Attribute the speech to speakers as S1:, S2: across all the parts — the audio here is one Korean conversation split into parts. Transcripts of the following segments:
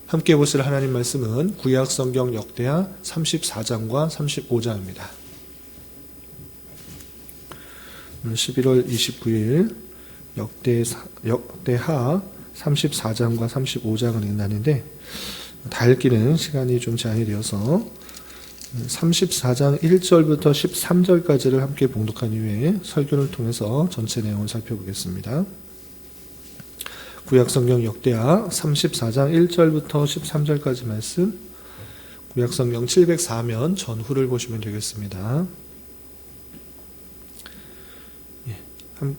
S1: 함께 보실 하나님 말씀은 구약성경 역대하 34장과 35장입니다. 11월 29일 역대하 34장과 35장을 읽는다는데 다 읽기는 시간이 좀 제한이 되어서 34장 1절부터 13절까지를 함께 봉독한 이후에 설교를 통해서 전체 내용을 살펴보겠습니다. 구약성경 역대하 34장 1절부터 13절까지 말씀, 구약성경 704면 전후를 보시면 되겠습니다.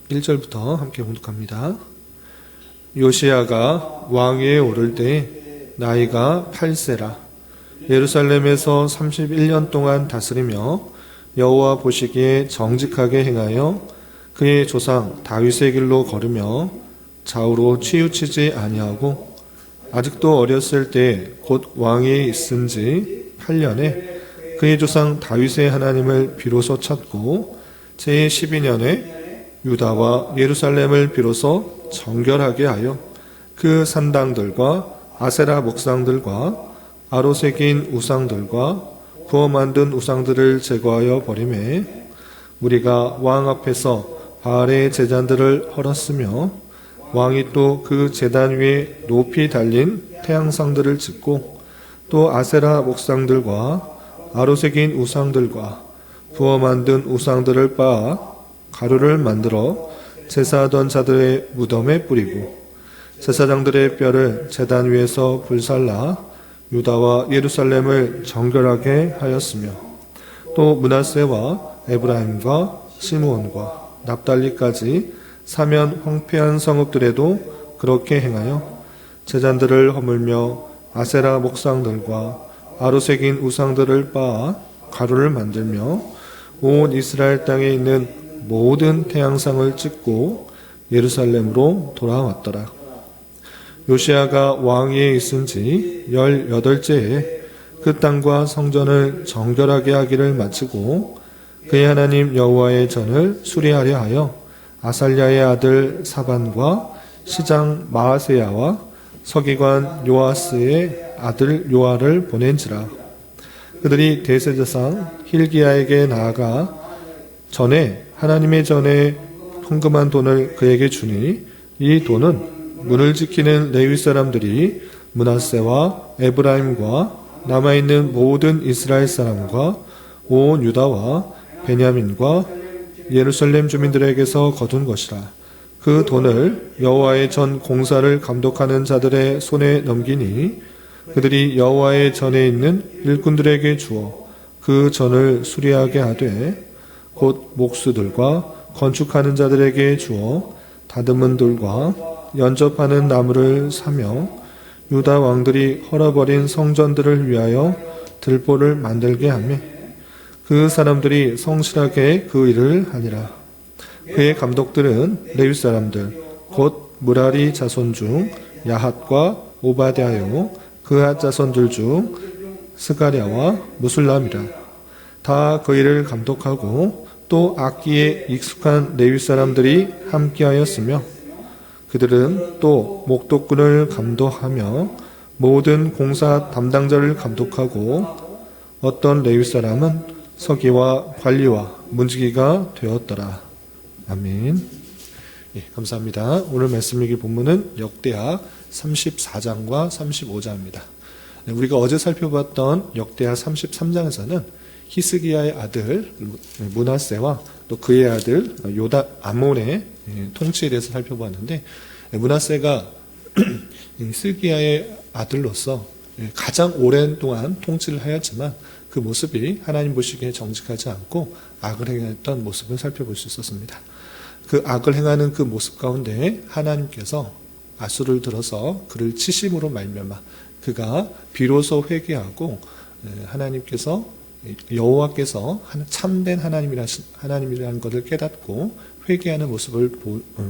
S1: 1절부터 함께 봉독합니다. 요시야가 왕위에 오를 때 나이가 8세라. 예루살렘에서 31년 동안 다스리며 여호와 보시기에 정직하게 행하여 그의 조상 다윗의 길로 걸으며 좌우로 치우치지 아니하고 아직도 어렸을 때 곧 왕위에 있은 지 8년에 그의 조상 다윗의 하나님을 비로소 찾고 제12년에 유다와 예루살렘을 비로소 정결하게 하여 그 산당들과 아세라 목상들과 아로 새긴 우상들과 부어 만든 우상들을 제거하여 버리매 우리가 왕 앞에서 바알의 제단들을 헐었으며 왕이 또 그 제단 위에 높이 달린 태양상들을 짓고 또 아세라 목상들과 아로 새긴 우상들과 부어 만든 우상들을 빻아 가루를 만들어 제사하던 자들의 무덤에 뿌리고 제사장들의 뼈를 제단 위에서 불살라 유다와 예루살렘을 정결하게 하였으며 또 므낫세와 에브라임과 시므온과 납달리까지 사면 황폐한 성읍들에도 그렇게 행하여 제단들을 허물며 아세라 목상들과 아로 새긴 우상들을 빻아 가루를 만들며 온 이스라엘 땅에 있는 모든 태양상을 찍고 예루살렘으로 돌아왔더라. 요시야가 왕위에 있은 지 18제에 그 땅과 성전을 정결하게 하기를 마치고 그의 하나님 여호와의 전을 수리하려 하여 아살랴의 아들 사반과 시장 마아세야와 서기관 요아스의 아들 요아를 보낸지라. 그들이 대제사장 힐기야에게 나아가 전에 하나님의 전에 헌금한 돈을 그에게 주니 이 돈은 문을 지키는 레위 사람들이 므낫세와 에브라임과 남아있는 모든 이스라엘 사람과 온 유다와 베냐민과 예루살렘 주민들에게서 거둔 것이라. 그 돈을 여호와의 전 공사를 감독하는 자들의 손에 넘기니 그들이 여호와의 전에 있는 일꾼들에게 주어 그 전을 수리하게 하되 곧 목수들과 건축하는 자들에게 주어 다듬은 돌과 연접하는 나무를 사며 유다 왕들이 헐어버린 성전들을 위하여 들보를 만들게 하며 그 사람들이 성실하게 그 일을 하니라. 그의 감독들은 레위 사람들 곧 무라리 자손 중 야핫과 오바댜요 그앗 자손들 중 스가랴와 무술람이라. 다 그 일을 감독하고 또 악기에 익숙한 레위 사람들이 함께하였으며 그들은 또 목독꾼을 감독하며 모든 공사 담당자를 감독하고 어떤 레위 사람은 서기와 관리와 문지기가 되었더라. 아멘. 예, 감사합니다. 오늘 말씀 읽을 본문은 역대하 34장과 35장입니다. 우리가 어제 살펴봤던 역대하 33장에서는 히스기야의 아들 므낫세와 또 그의 아들 요다 아몬의 통치에 대해서 살펴봤는데 므낫세가 히스기야의 아들로서 가장 오랜 동안 통치를 하였지만 그 모습이 하나님 보시기에 정직하지 않고 악을 행했던 모습을 살펴볼 수 있었습니다. 그 악을 행하는 그 모습 가운데 하나님께서 아수를 들어서 그를 치심으로 말미암아 그가 비로소 회개하고 하나님께서 여호와께서 참된 하나님이라는 것을 깨닫고 회개하는 모습을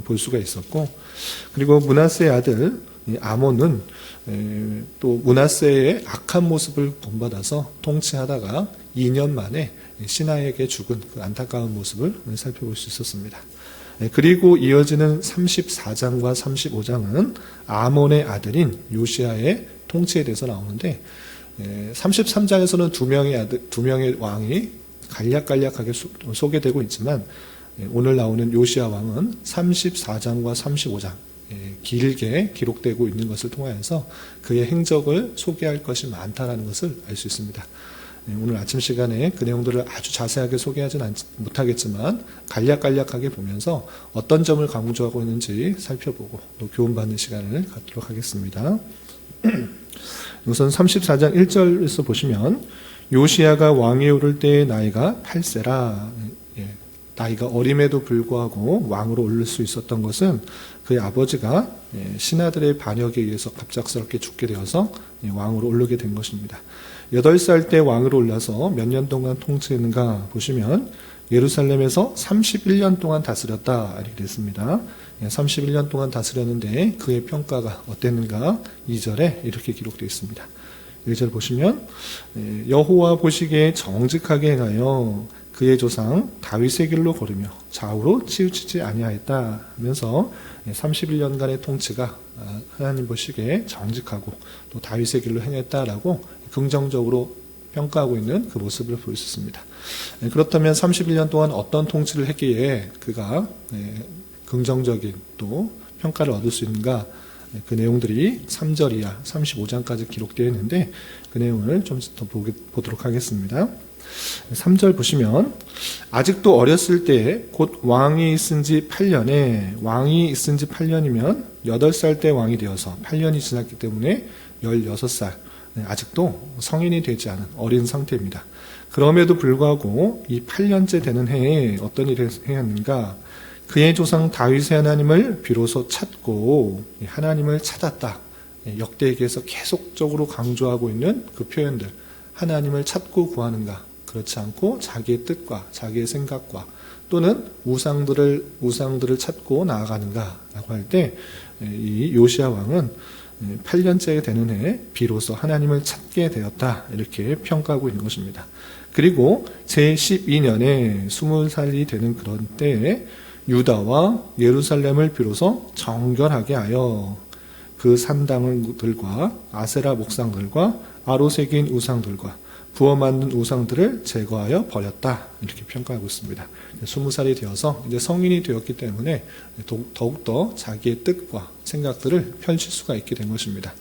S1: 볼 수가 있었고, 그리고 므낫세의 아들 아몬은 또 므낫세의 악한 모습을 본받아서 통치하다가 2년 만에 신하에게 죽은 그 안타까운 모습을 살펴볼 수 있었습니다. 그리고 이어지는 34장과 35장은 아몬의 아들인 요시야의 통치에 대해서 나오는데 33장에서는 두 명의 왕이 간략간략하게 소개되고 있지만 오늘 나오는 요시야 왕은 34장과 35장 길게 기록되고 있는 것을 통하여서 그의 행적을 소개할 것이 많다는 것을 알 수 있습니다. 오늘 아침 시간에 그 내용들을 아주 자세하게 소개하지는 못하겠지만 간략간략하게 보면서 어떤 점을 강조하고 있는지 살펴보고 또 교훈받는 시간을 갖도록 하겠습니다. 우선 34장 1절에서 보시면 요시야가 왕위에 오를 때의 나이가 8세라. 나이가 어림에도 불구하고 왕으로 오를 수 있었던 것은 그의 아버지가 신하들의 반역에 의해서 갑작스럽게 죽게 되어서 왕으로 오르게 된 것입니다. 8살 때 왕으로 올라서 몇 년 동안 통치했는가 보시면 예루살렘에서 31년 동안 다스렸다 이렇게 됐습니다. 31년 동안 다스렸는데 그의 평가가 어땠는가 2절에 이렇게 기록되어 있습니다. 1절 보시면 여호와 보시기에 정직하게 행하여 그의 조상 다윗의 길로 걸으며 좌우로 치우치지 아니하였다 하면서 31년간의 통치가 하나님 보시기에 정직하고 또 다윗의 길로 행했다라고 긍정적으로 평가하고 있는 그 모습을 볼 수 있습니다. 그렇다면 31년 동안 어떤 통치를 했기에 그가 긍정적인 또 평가를 얻을 수 있는가? 그 내용들이 3절 이하 35장까지 기록되어 있는데 그 내용을 좀 더 보도록 하겠습니다. 3절 보시면 아직도 어렸을 때 곧 왕이 있은 지 8년에 왕이 있은 지 8년이면 8살 때 왕이 되어서 8년이 지났기 때문에 16살 아직도 성인이 되지 않은 어린 상태입니다. 그럼에도 불구하고 이 8년째 되는 해에 어떤 일을 행했는가? 그의 조상 다윗의 하나님을 비로소 찾고 하나님을 찾았다. 역대기에서 계속적으로 강조하고 있는 그 표현들. 하나님을 찾고 구하는가? 그렇지 않고 자기의 뜻과 자기의 생각과 또는 우상들을 찾고 나아가는가라고 할 때 이 요시야 왕은 8년째 되는 해에 비로소 하나님을 찾게 되었다 이렇게 평가하고 있는 것입니다. 그리고 제12년에 20살이 되는 그런 때에 유다와 예루살렘을 비로소 정결하게 하여 그 산당들과 아세라 목상들과 아로새긴 우상들과 부어 만든 우상들을 제거하여 버렸다 이렇게 평가하고 있습니다. 20살이 되어서 이제 성인이 되었기 때문에 더욱더 자기의 뜻과 생각들을 펼칠 수가 있게 된 것입니다.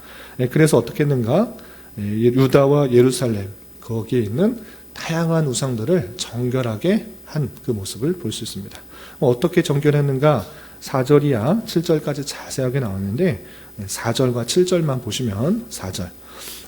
S1: 그래서 어떻게 했는가? 유다와 예루살렘 거기에 있는 다양한 우상들을 정결하게 한 그 모습을 볼 수 있습니다. 어떻게 정결했는가? 4절 이하 7절까지 자세하게 나왔는데 4절과 7절만 보시면 4절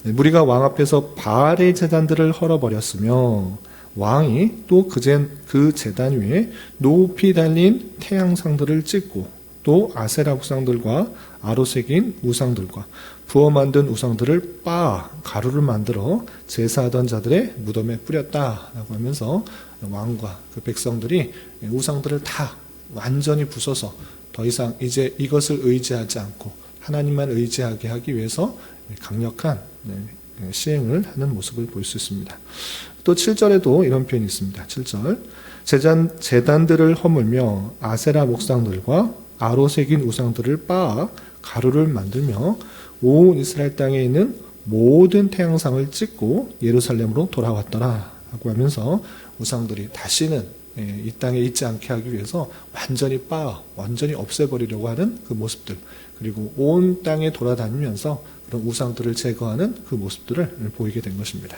S1: 무리가 왕 앞에서 바알의 제단들을 헐어버렸으며 왕이 또 그 제단 위에 높이 달린 태양상들을 찍고 또 아세라 우상들과 아로새긴 우상들과 부어 만든 우상들을 빻아 가루를 만들어 제사하던 자들의 무덤에 뿌렸다라고 하면서 왕과 그 백성들이 우상들을 다 완전히 부숴서 더 이상 이제 이것을 의지하지 않고 하나님만 의지하게 하기 위해서 강력한 시행을 하는 모습을 볼 수 있습니다. 또 7절에도 이런 표현이 있습니다. 7절 제단들을 허물며 아세라 목상들과 아로새긴 우상들을 빻아 가루를 만들며 온 이스라엘 땅에 있는 모든 태양상을 찍고 예루살렘으로 돌아왔더라 라고 하면서 우상들이 다시는 이 땅에 있지 않게 하기 위해서 완전히 완전히 없애버리려고 하는 그 모습들 그리고 온 땅에 돌아다니면서 그런 우상들을 제거하는 그 모습들을 보이게 된 것입니다.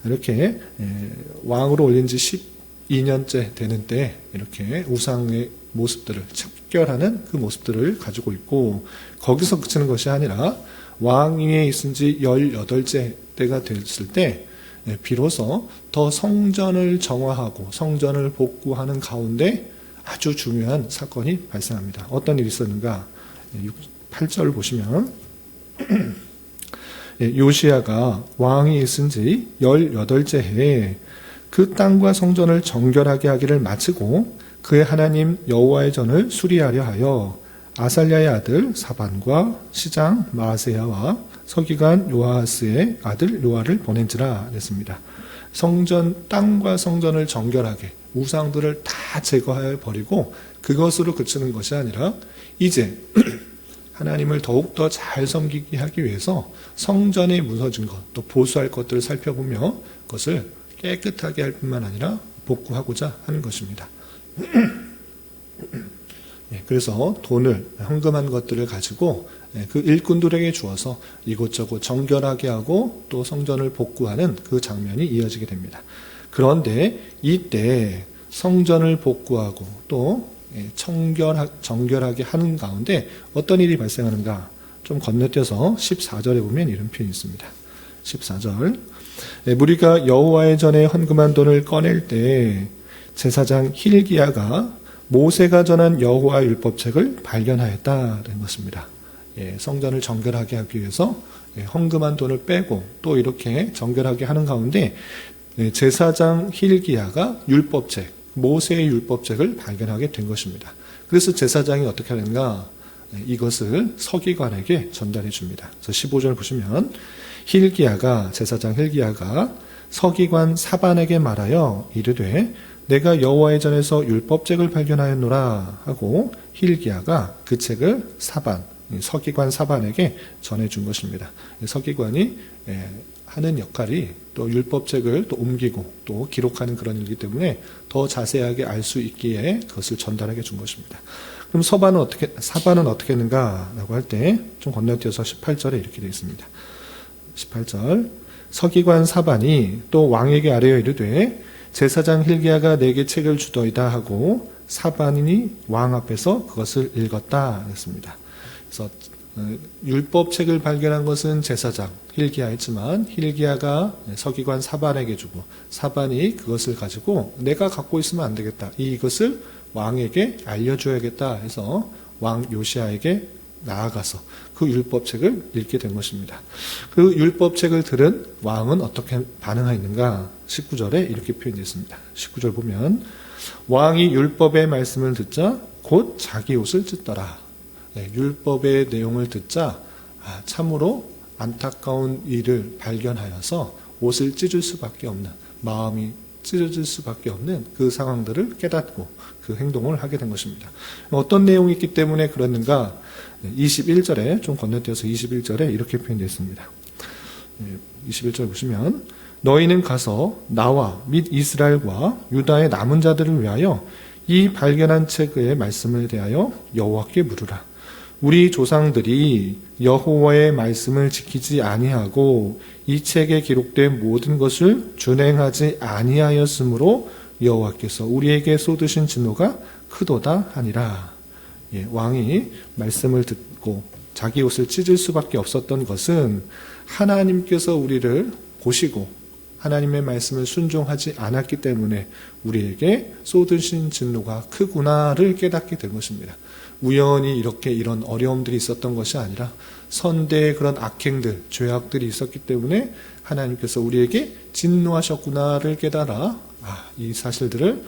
S1: 이렇게 왕으로 올린 지 12년째 되는 때 이렇게 우상의 모습들을 척결하는 그 모습들을 가지고 있고 거기서 그치는 것이 아니라 왕위에 있은 지 18째 때가 됐을 때 비로소 더 성전을 정화하고 성전을 복구하는 가운데 아주 중요한 사건이 발생합니다. 어떤 일이 있었는가? 8절 보시면 요시야가 왕이 있은 지 18째 해에 그 땅과 성전을 정결하게 하기를 마치고 그의 하나님 여호와의 전을 수리하려 하여 아살랴의 아들 사반과 시장 마아세야와 서기관 요아하스의 아들 요아를 보낸지라 했습니다. 땅과 성전을 정결하게 우상들을 다 제거하여 버리고 그것으로 그치는 것이 아니라 이제 하나님을 더욱더 잘 섬기게 하기 위해서 성전에 무너진 것, 또 보수할 것들을 살펴보며 그것을 깨끗하게 할 뿐만 아니라 복구하고자 하는 것입니다. 그래서 돈을, 헌금한 것들을 가지고 그 일꾼들에게 주어서 이곳저곳 정결하게 하고 또 성전을 복구하는 그 장면이 이어지게 됩니다. 그런데 이때 성전을 복구하고 또 정결하게 하는 가운데 어떤 일이 발생하는가? 좀 건너뛰어서 14절에 보면 이런 표현이 있습니다. 14절. 무리가 여호와의 전에 헌금한 돈을 꺼낼 때 제사장 힐기야가 모세가 전한 여호와 율법책을 발견하였다는 것입니다. 성전을 정결하게 하기 위해서 헌금한 돈을 빼고 또 이렇게 정결하게 하는 가운데 제사장 힐기야가 율법책, 모세의 율법책을 발견하게 된 것입니다. 그래서 제사장이 어떻게 하는가? 이것을 서기관에게 전달해 줍니다. 그래서 15절 보시면 제사장 힐기야가 서기관 사반에게 말하여 이르되 내가 여호와의 전에서 율법책을 발견하였노라 하고 힐기야가 그 책을 서기관 사반에게 전해준 것입니다. 서기관이 하는 역할이 또 율법책을 또 옮기고 또 기록하는 그런 일이기 때문에 더 자세하게 알 수 있기에 그것을 전달하게 준 것입니다. 그럼 사반은 어떻게 했는가라고 할 때 좀 건너뛰어서 18절에 이렇게 되어 있습니다. 18절 서기관 사반이 또 왕에게 아뢰어 이르되 제사장 힐기야가 내게 책을 주더이다 하고 사반이 왕 앞에서 그것을 읽었다 했습니다. 그래서 율법책을 발견한 것은 제사장 힐기야였지만 힐기야가 서기관 사반에게 주고 사반이 그것을 가지고 내가 갖고 있으면 안 되겠다. 이것을 왕에게 알려줘야겠다 해서 왕 요시야에게 나아가서 그 율법책을 읽게 된 것입니다. 그 율법책을 들은 왕은 어떻게 반응하였는가? 19절에 이렇게 표현되어 있습니다. 19절 보면 왕이 율법의 말씀을 듣자 곧 자기 옷을 찢더라. 율법의 내용을 듣자 참으로 안타까운 일을 발견하여서 옷을 찢을 수밖에 없는, 마음이 찢어질 수밖에 없는 그 상황들을 깨닫고 그 행동을 하게 된 것입니다. 어떤 내용이 있기 때문에 그랬는가? 21절에 좀 건너뛰어서 21절에 이렇게 표현되어 있습니다. 21절 보시면 너희는 가서 나와 및 이스라엘과 유다의 남은 자들을 위하여 이 발견한 책의 말씀을 대하여 여호와께 물으라. 우리 조상들이 여호와의 말씀을 지키지 아니하고 이 책에 기록된 모든 것을 준행하지 아니하였으므로 여호와께서 우리에게 쏟으신 진노가 크도다 하니라. 왕이 말씀을 듣고 자기 옷을 찢을 수밖에 없었던 것은 하나님께서 우리를 보시고 하나님의 말씀을 순종하지 않았기 때문에 우리에게 쏟으신 진노가 크구나를 깨닫게 된 것입니다. 우연히 이런 어려움들이 있었던 것이 아니라 선대의 그런 악행들, 죄악들이 있었기 때문에 하나님께서 우리에게 진노하셨구나를 깨달아 이 사실들을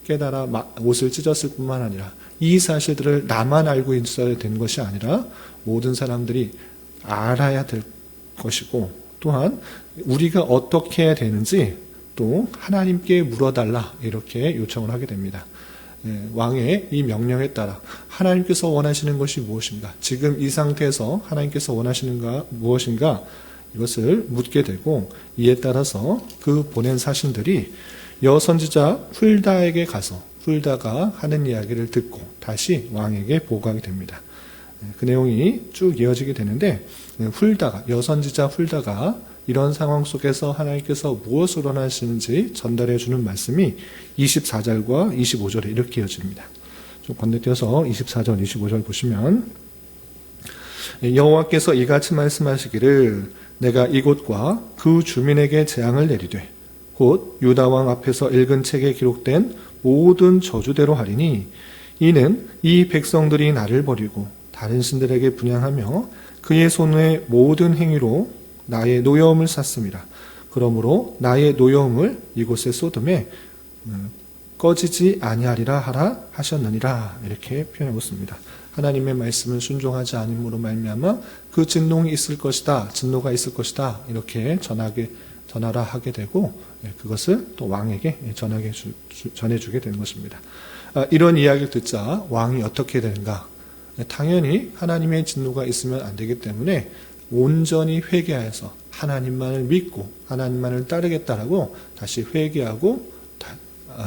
S1: 깨달아 옷을 찢었을 뿐만 아니라 이 사실들을 나만 알고 있어야 된 것이 아니라 모든 사람들이 알아야 될 것이고 또한 우리가 어떻게 해야 되는지 또 하나님께 물어달라 이렇게 요청을 하게 됩니다. 왕의 이 명령에 따라 하나님께서 원하시는 것이 무엇인가, 지금 이 상태에서 하나님께서 원하시는가 무엇인가 이것을 묻게 되고 이에 따라서 그 보낸 사신들이 여선지자 훌다에게 가서 훌다가 하는 이야기를 듣고 다시 왕에게 보고하게 됩니다. 그 내용이 쭉 이어지게 되는데 여선지자 훌다가 이런 상황 속에서 하나님께서 무엇을 원하시는지 전달해 주는 말씀이 24절과 25절에 이렇게 이어집니다. 좀 건너뛰어서 24절, 25절 보시면 여호와께서 이같이 말씀하시기를 내가 이곳과 그 주민에게 재앙을 내리되 곧 유다 왕 앞에서 읽은 책에 기록된 모든 저주대로 하리니 이는 이 백성들이 나를 버리고 다른 신들에게 분향하며 그의 손의 모든 행위로 나의 노여움을 샀습니다. 그러므로 나의 노여움을 이곳에 쏟음에 꺼지지 아니하리라 하라 하셨느니라 이렇게 표현하고 있습니다. 하나님의 말씀을 순종하지 않음으로 말미암아 그 진노가 있을 것이다 이렇게 전하라 하게 되고 그것을 또 왕에게 전해주게 되는 것입니다. 이런 이야기를 듣자 왕이 어떻게 되는가? 당연히 하나님의 진노가 있으면 안 되기 때문에 온전히 회개하여서 하나님만을 믿고 하나님만을 따르겠다라고 다시 회개하고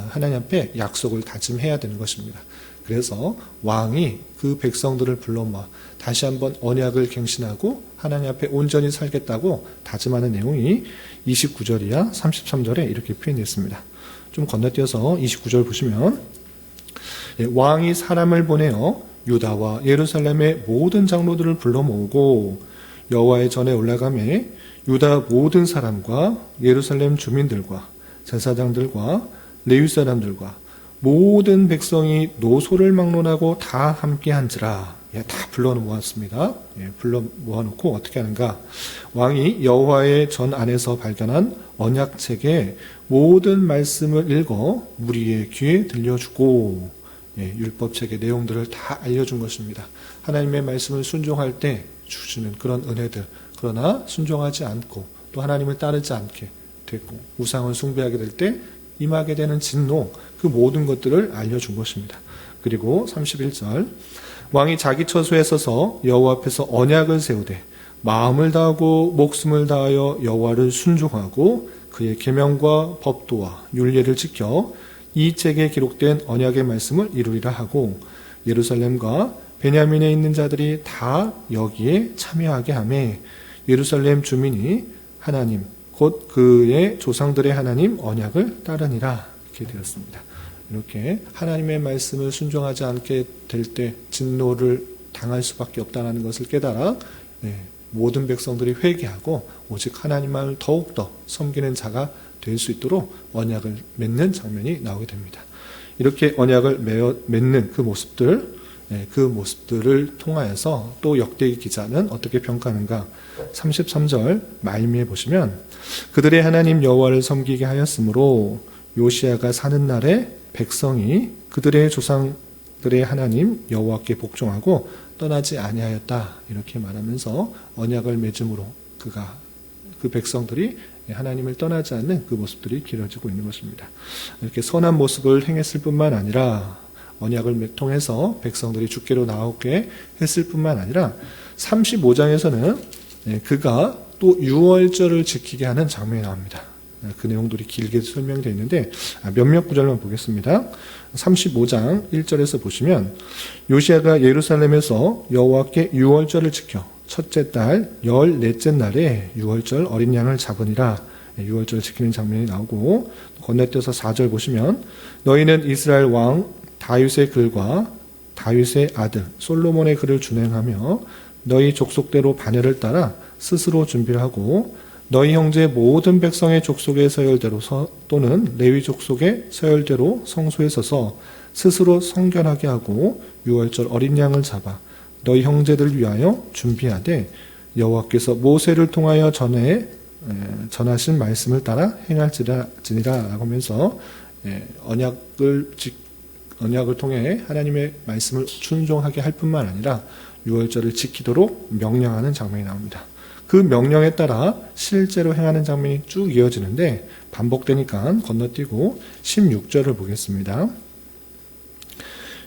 S1: 하나님 앞에 약속을 다짐해야 되는 것입니다. 그래서 왕이 그 백성들을 불러 모아 다시 한번 언약을 갱신하고 하나님 앞에 온전히 살겠다고 다짐하는 내용이 29절이야 33절에 이렇게 표현되어 있습니다. 좀 건너뛰어서 29절 보시면 왕이 사람을 보내어 유다와 예루살렘의 모든 장로들을 불러 모으고 여호와의 전에 올라가매 유다 모든 사람과 예루살렘 주민들과 제사장들과 레위 사람들과 모든 백성이 노소를 막론하고 다 함께 한지라. 다 불러 모았습니다. 불러 모아놓고 어떻게 하는가? 왕이 여호와의 전 안에서 발견한 언약책의 모든 말씀을 읽어 무리의 귀에 들려주고 율법책의 내용들을 다 알려준 것입니다. 하나님의 말씀을 순종할 때 주시는 그런 은혜들, 그러나 순종하지 않고 또 하나님을 따르지 않게 되고 우상을 숭배하게 될 때 임하게 되는 진노, 그 모든 것들을 알려준 것입니다. 그리고 31절 왕이 자기 처소에 서서 여호와 앞에서 언약을 세우되 마음을 다하고 목숨을 다하여 여호와를 순종하고 그의 계명과 법도와 율례를 지켜 이 책에 기록된 언약의 말씀을 이루리라 하고 예루살렘과 베냐민에 있는 자들이 다 여기에 참여하게 하매 예루살렘 주민이 하나님 곧 그의 조상들의 하나님 언약을 따르니라. 이렇게 되었습니다. 이렇게 하나님의 말씀을 순종하지 않게 될 때 진노를 당할 수밖에 없다는 것을 깨달아 모든 백성들이 회개하고 오직 하나님만을 더욱더 섬기는 자가 될 수 있도록 언약을 맺는 장면이 나오게 됩니다. 이렇게 언약을 맺는 그 모습들을 통하여서 또 역대기 기자는 어떻게 평가하는가? 33절 말미에 보시면 그들의 하나님 여호와를 섬기게 하였으므로 요시야가 사는 날에 백성이 그들의 조상들의 하나님 여호와께 복종하고 떠나지 아니하였다. 이렇게 말하면서 언약을 맺음으로 그 백성들이 하나님을 떠나지 않는 그 모습들이 길어지고 있는 것입니다. 이렇게 선한 모습을 행했을 뿐만 아니라 언약을 통해서 백성들이 주께로 나오게 했을 뿐만 아니라 35장에서는 그가 또 유월절을 지키게 하는 장면이 나옵니다. 그 내용들이 길게 설명되어 있는데 몇몇 구절만 보겠습니다. 35장 1절에서 보시면 요시야가 예루살렘에서 여호와께 유월절을 지켜 첫째 달 14째 날에 유월절 어린 양을 잡으니라. 유월절을 지키는 장면이 나오고 건너뛰어서 4절 보시면 너희는 이스라엘 왕 다윗의 글과 다윗의 아들 솔로몬의 글을 준행하며 너희 족속대로 반열을 따라 스스로 준비를 하고 너희 형제 모든 백성의 족속의 서열대로 또는 레위 족속의 서열대로 성소에 서서 스스로 성결하게 하고 유월절 어린 양을 잡아 너희 형제들을 위하여 준비하되 여호와께서 모세를 통하여 전하신 말씀을 따라 행할지니라 하면서 언약을 통해 하나님의 말씀을 순종하게 할 뿐만 아니라 유월절을 지키도록 명령하는 장면이 나옵니다. 그 명령에 따라 실제로 행하는 장면이 쭉 이어지는데 반복되니까 건너뛰고 16절을 보겠습니다.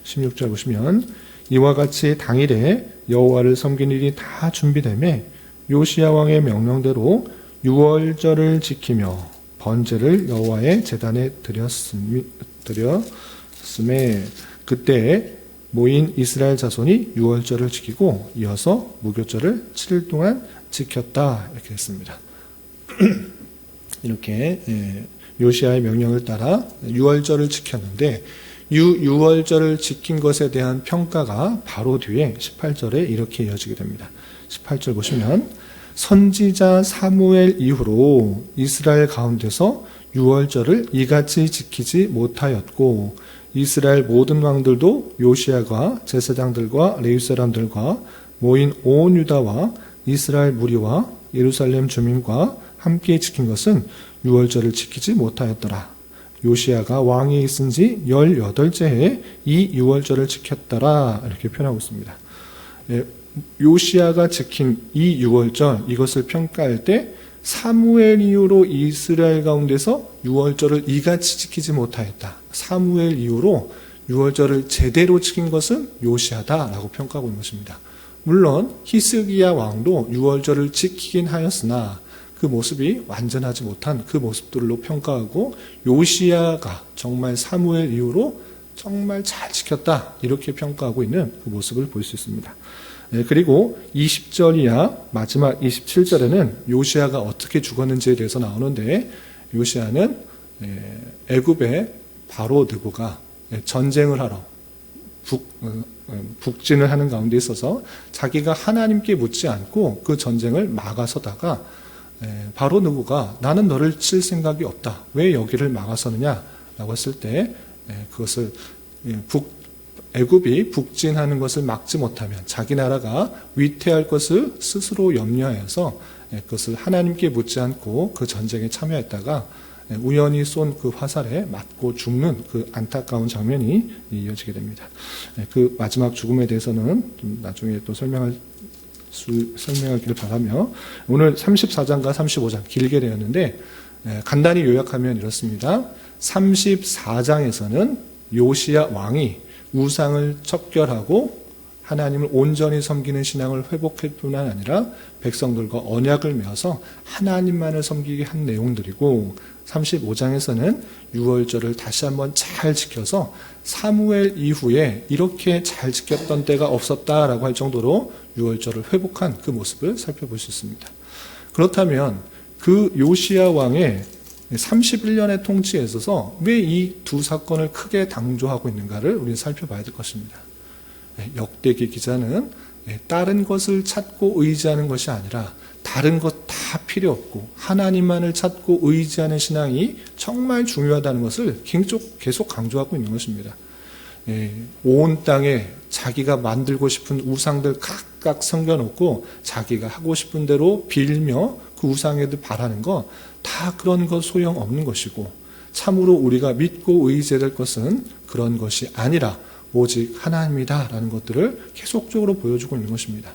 S1: 16절 보시면 이와 같이 당일에 여호와를 섬긴 일이 다 준비되매 요시야 왕의 명령대로 유월절을 지키며 번제를 여호와의 제단에 드렸음에 그때 모인 이스라엘 자손이 유월절을 지키고 이어서 무교절을 7일 동안 지켰다. 이렇게 했습니다. 이렇게 요시야의 명령을 따라 유월절을 지켰는데 유월절을 지킨 것에 대한 평가가 바로 뒤에 18절에 이렇게 이어지게 됩니다. 18절 보시면 선지자 사무엘 이후로 이스라엘 가운데서 유월절을 이같이 지키지 못하였고 이스라엘 모든 왕들도 요시야가 제사장들과 레위 사람들과 모인 온 유다와 이스라엘 무리와 예루살렘 주민과 함께 지킨 것은 유월절을 지키지 못하였더라. 요시야가 왕이 있은 지 18째 해에 이 유월절을 지켰더라. 이렇게 표현하고 있습니다. 요시야가 지킨 이 유월절, 이것을 평가할 때 사무엘 이후로 이스라엘 가운데서 유월절을 이같이 지키지 못하였다. 사무엘 이후로 유월절을 제대로 지킨 것은 요시야다라고 평가하고 있는 것입니다. 물론 히스기야 왕도 유월절을 지키긴 하였으나 그 모습이 완전하지 못한 그 모습들로 평가하고 요시야가 정말 사무엘 이후로 정말 잘 지켰다 이렇게 평가하고 있는 그 모습을 볼 수 있습니다. 그리고 20절 이하 마지막 27절에는 요시야가 어떻게 죽었는지에 대해서 나오는데 요시야는 애굽의 바로 느고가 전쟁을 하러 북진을 하는 가운데 있어서 자기가 하나님께 묻지 않고 그 전쟁을 막아서다가 바로 느고가 나는 너를 칠 생각이 없다. 왜 여기를 막아서느냐? 라고 했을 때 그것을 애굽이 북진하는 것을 막지 못하면 자기 나라가 위태할 것을 스스로 염려하여서 그것을 하나님께 묻지 않고 그 전쟁에 참여했다가 우연히 쏜 그 화살에 맞고 죽는 그 안타까운 장면이 이어지게 됩니다. 그 마지막 죽음에 대해서는 좀 나중에 또 설명하기를 바라며 오늘 34장과 35장 길게 되었는데 간단히 요약하면 이렇습니다. 34장에서는 요시야 왕이 우상을 척결하고 하나님을 온전히 섬기는 신앙을 회복할 뿐만 아니라 백성들과 언약을 맺어서 하나님만을 섬기게 한 내용들이고 35장에서는 유월절을 다시 한번 잘 지켜서 사무엘 이후에 이렇게 잘 지켰던 때가 없었다라고 할 정도로 유월절을 회복한 그 모습을 살펴볼 수 있습니다. 그렇다면 그 요시야 왕의 31년의 통치에 있어서 왜 이 두 사건을 크게 강조하고 있는가를 우리는 살펴봐야 될 것입니다. 역대기 기자는 다른 것을 찾고 의지하는 것이 아니라 다른 것 다 필요 없고 하나님만을 찾고 의지하는 신앙이 정말 중요하다는 것을 계속 강조하고 있는 것입니다. 온 땅에 자기가 만들고 싶은 우상들 각각 섬겨놓고 자기가 하고 싶은 대로 빌며 그 우상에도 바라는 거 다 그런 것 소용없는 것이고 참으로 우리가 믿고 의지해야 될 것은 그런 것이 아니라 오직 하나님이다라는 것들을 계속적으로 보여주고 있는 것입니다.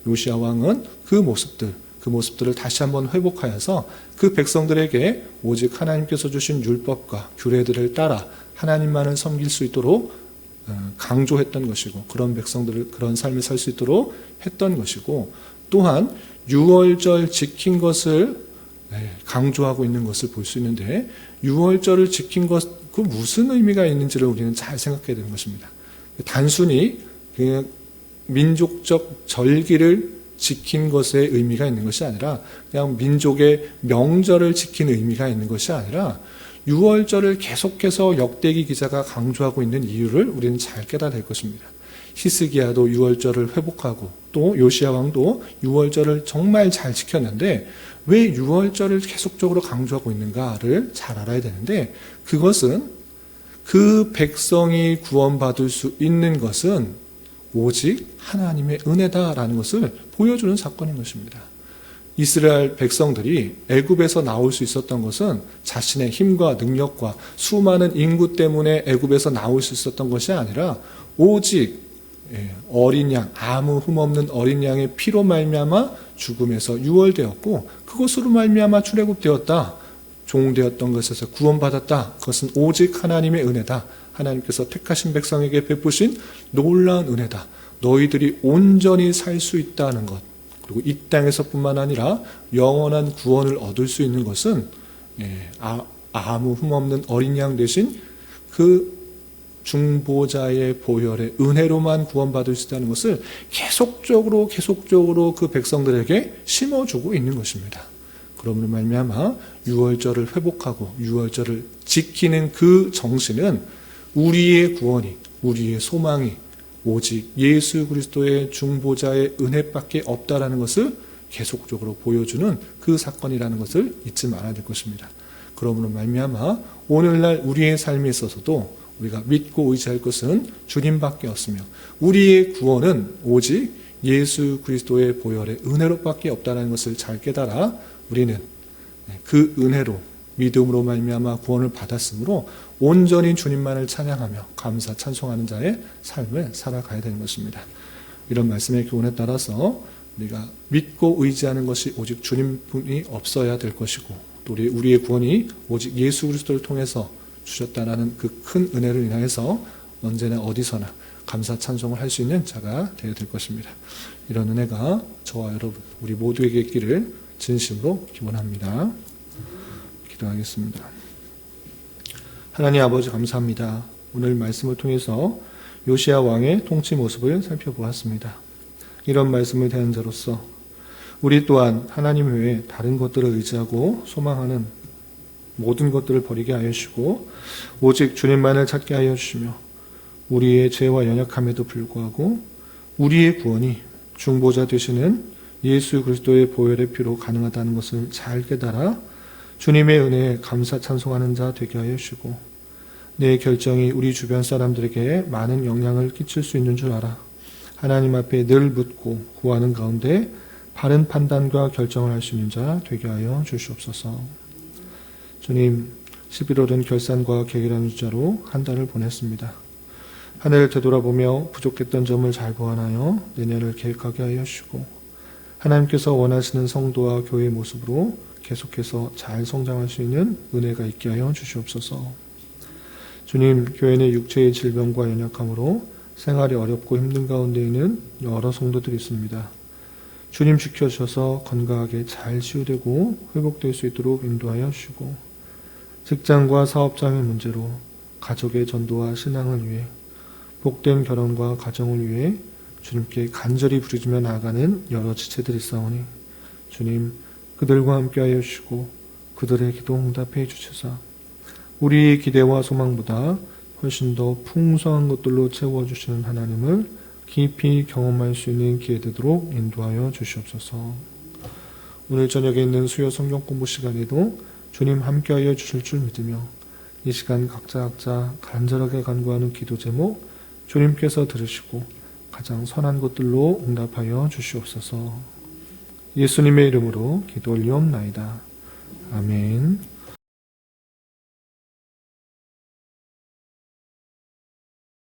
S1: 요시야 왕은 그 모습들을 다시 한번 회복하여서 그 백성들에게 오직 하나님께서 주신 율법과 규례들을 따라 하나님만을 섬길 수 있도록 강조했던 것이고 그런 백성들을 그런 삶을 살 수 있도록 했던 것이고 또한 유월절 지킨 것을 강조하고 있는 것을 볼 수 있는데 유월절을 지킨 것 그 무슨 의미가 있는지를 우리는 잘 생각해야 되는 것입니다. 단순히 그냥 민족적 절기를 지킨 것에 의미가 있는 것이 아니라 그냥 민족의 명절을 지킨 의미가 있는 것이 아니라 유월절을 계속해서 역대기 기자가 강조하고 있는 이유를 우리는 잘 깨달아야 될 것입니다. 히스기야도 유월절을 회복하고 또 요시야 왕도 유월절을 정말 잘 지켰는데 왜 유월절을 계속적으로 강조하고 있는가를 잘 알아야 되는데 그것은 그 백성이 구원받을 수 있는 것은 오직 하나님의 은혜다라는 것을 보여주는 사건인 것입니다. 이스라엘 백성들이 애굽에서 나올 수 있었던 것은 자신의 힘과 능력과 수많은 인구 때문에 애굽에서 나올 수 있었던 것이 아니라 오직 어린 양, 아무 흠없는 어린 양의 피로 말미암아 죽음에서 유월되었고 그것으로 말미암아 출애굽되었다. 종되었던 것에서 구원받았다. 그것은 오직 하나님의 은혜다. 하나님께서 택하신 백성에게 베푸신 놀라운 은혜다. 너희들이 온전히 살 수 있다는 것. 그리고 이 땅에서뿐만 아니라 영원한 구원을 얻을 수 있는 것은 아무 흠없는 어린 양 대신 그 중보자의 보혈의 은혜로만 구원받을 수 있다는 것을 계속적으로 그 백성들에게 심어주고 있는 것입니다. 그러므로 말미암아 유월절을 회복하고 유월절을 지키는 그 정신은 우리의 구원이 우리의 소망이 오직 예수 그리스도의 중보자의 은혜밖에 없다라는 것을 계속적으로 보여주는 그 사건이라는 것을 잊지 말아야 될 것입니다. 그러므로 말미암아 오늘날 우리의 삶에 있어서도 우리가 믿고 의지할 것은 주님밖에 없으며 우리의 구원은 오직 예수 그리스도의 보혈의 은혜로밖에 없다는 것을 잘 깨달아 우리는 그 은혜로 믿음으로 말미암아 구원을 받았으므로 온전히 주님만을 찬양하며 감사 찬송하는 자의 삶을 살아가야 되는 것입니다. 이런 말씀의 교훈에 따라서 우리가 믿고 의지하는 것이 오직 주님뿐이 없어야 될 것이고 또 우리의 구원이 오직 예수 그리스도를 통해서 주셨다라는 그 큰 은혜를 인하여서 언제나 어디서나 감사 찬송을 할 수 있는 자가 되어야 될 것입니다. 이런 은혜가 저와 여러분 우리 모두에게 있기를 진심으로 기원합니다. 기도하겠습니다. 하나님 아버지 감사합니다. 오늘 말씀을 통해서 요시야 왕의 통치 모습을 살펴보았습니다. 이런 말씀을 대한 자로서 우리 또한 하나님 외에 다른 것들을 의지하고 소망하는 모든 것들을 버리게 하여 주시고 오직 주님만을 찾게 하여 주시며 우리의 죄와 연약함에도 불구하고 우리의 구원이 중보자 되시는 예수 그리스도의 보혈의 피로 가능하다는 것을 잘 깨달아 주님의 은혜에 감사 찬송하는 자 되게 하여 주시고 내 결정이 우리 주변 사람들에게 많은 영향을 끼칠 수 있는 줄 알아 하나님 앞에 늘 묻고 구하는 가운데 바른 판단과 결정을 할 수 있는 자 되게 하여 주시옵소서. 주님, 11월은 결산과 계획이라는 주자로 한 달을 보냈습니다. 한 해를 되돌아보며 부족했던 점을 잘 보완하여 내년을 계획하게 하여 주시고 하나님께서 원하시는 성도와 교회의 모습으로 계속해서 잘 성장할 수 있는 은혜가 있게 하여 주시옵소서. 주님, 교회는 육체의 질병과 연약함으로 생활이 어렵고 힘든 가운데 있는 여러 성도들이 있습니다. 주님 지켜주셔서 건강하게 잘 치유되고 회복될 수 있도록 인도하여 주시고 직장과 사업장의 문제로 가족의 전도와 신앙을 위해 복된 결혼과 가정을 위해 주님께 간절히 부르짖며 나아가는 여러 지체들이 있사오니 주님 그들과 함께하여 주시고 그들의 기도 응답해 주시사 우리의 기대와 소망보다 훨씬 더 풍성한 것들로 채워주시는 하나님을 깊이 경험할 수 있는 기회 되도록 인도하여 주시옵소서. 오늘 저녁에 있는 수요 성경 공부 시간에도 주님 함께하여 주실 줄 믿으며 이 시간 각자 간절하게 간구하는 기도 제목 주님께서 들으시고 가장 선한 것들로 응답하여 주시옵소서. 예수님의 이름으로 기도 올리옵나이다. 아멘.